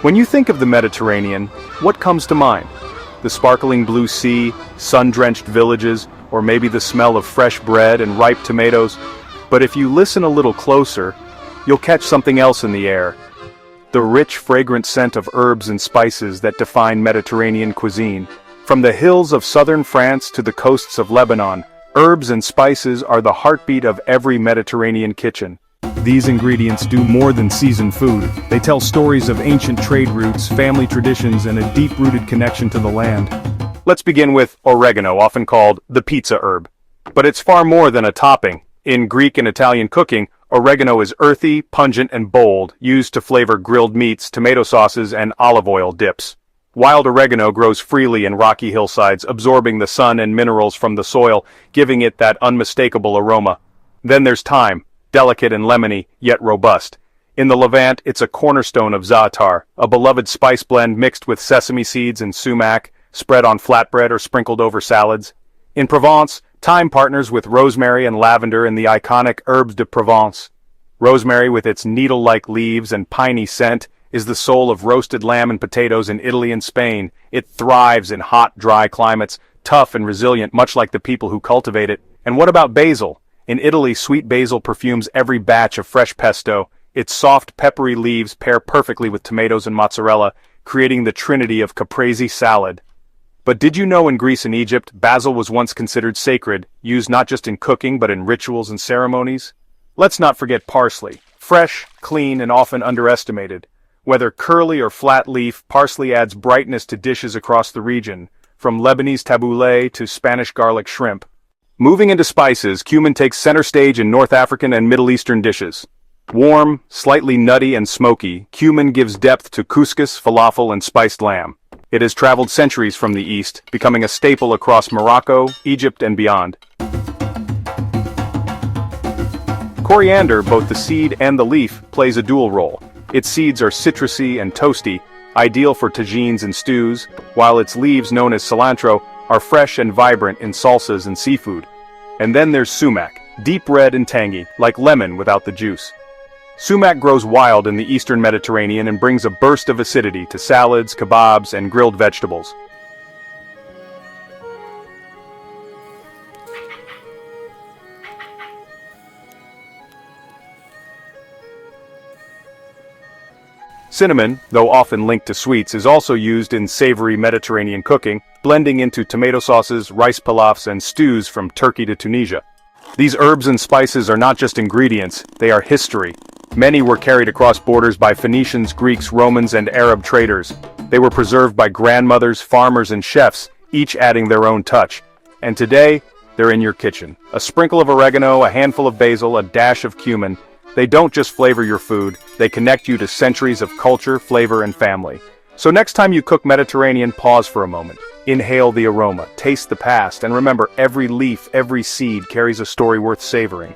When you think of the Mediterranean, what comes to mind? The sparkling blue sea, sun-drenched villages, or maybe the smell of fresh bread and ripe tomatoes? But if you listen a little closer, you'll catch something else in the air. The rich, fragrant scent of herbs and spices that define Mediterranean cuisine. From the hills of southern France to the coasts of Lebanon, herbs and spices are the heartbeat of every Mediterranean kitchen. These ingredients do more than season food. They tell stories of ancient trade routes, family traditions, and a deep-rooted connection to the land. Let's begin with oregano, often called the pizza herb. But it's far more than a topping. In Greek and Italian cooking, oregano is earthy, pungent, and bold, used to flavor grilled meats, tomato sauces, and olive oil dips. Wild oregano grows freely in rocky hillsides, absorbing the sun and minerals from the soil, giving it that unmistakable aroma. Then there's thyme, delicate and lemony, yet robust. In the Levant, it's a cornerstone of za'atar, a beloved spice blend mixed with sesame seeds and sumac, spread on flatbread or sprinkled over salads. In Provence, thyme partners with rosemary and lavender in the iconic Herbes de Provence. Rosemary, with its needle-like leaves and piney scent, is the soul of roasted lamb and potatoes in Italy and Spain. It thrives in hot, dry climates, tough and resilient, much like the people who cultivate it. And what about basil? In Italy, sweet basil perfumes every batch of fresh pesto. Its soft, peppery leaves pair perfectly with tomatoes and mozzarella, creating the trinity of caprese salad. But did you know in Greece and Egypt, basil was once considered sacred, used not just in cooking but in rituals and ceremonies? Let's not forget parsley. Fresh, clean, and often underestimated. Whether curly or flat leaf, parsley adds brightness to dishes across the region, from Lebanese tabbouleh to Spanish garlic shrimp. Moving into spices, cumin takes center stage in North African and Middle Eastern dishes. Warm, slightly nutty and smoky, cumin gives depth to couscous, falafel, and spiced lamb. It has traveled centuries from the east, becoming a staple across Morocco, Egypt, and beyond. Coriander, both the seed and the leaf, plays a dual role. Its seeds are citrusy and toasty, ideal for tagines and stews, while its leaves, known as cilantro, are fresh and vibrant in salsas and seafood. And then there's sumac, deep red and tangy, like lemon without the juice. Sumac grows wild in the eastern Mediterranean and brings a burst of acidity to salads, kebabs, and grilled vegetables. Cinnamon, though often linked to sweets, is also used in savory Mediterranean cooking, blending into tomato sauces, rice pilafs, and stews from Turkey to Tunisia. These herbs and spices are not just ingredients, they are history. Many were carried across borders by Phoenicians, Greeks, Romans, and Arab traders. They were preserved by grandmothers, farmers, and chefs, each adding their own touch. And today, they're in your kitchen. A sprinkle of oregano, a handful of basil, a dash of cumin. They don't just flavor your food, they connect you to centuries of culture, flavor, and family. So next time you cook Mediterranean, pause for a moment. Inhale the aroma, taste the past, and remember, every leaf, every seed carries a story worth savoring.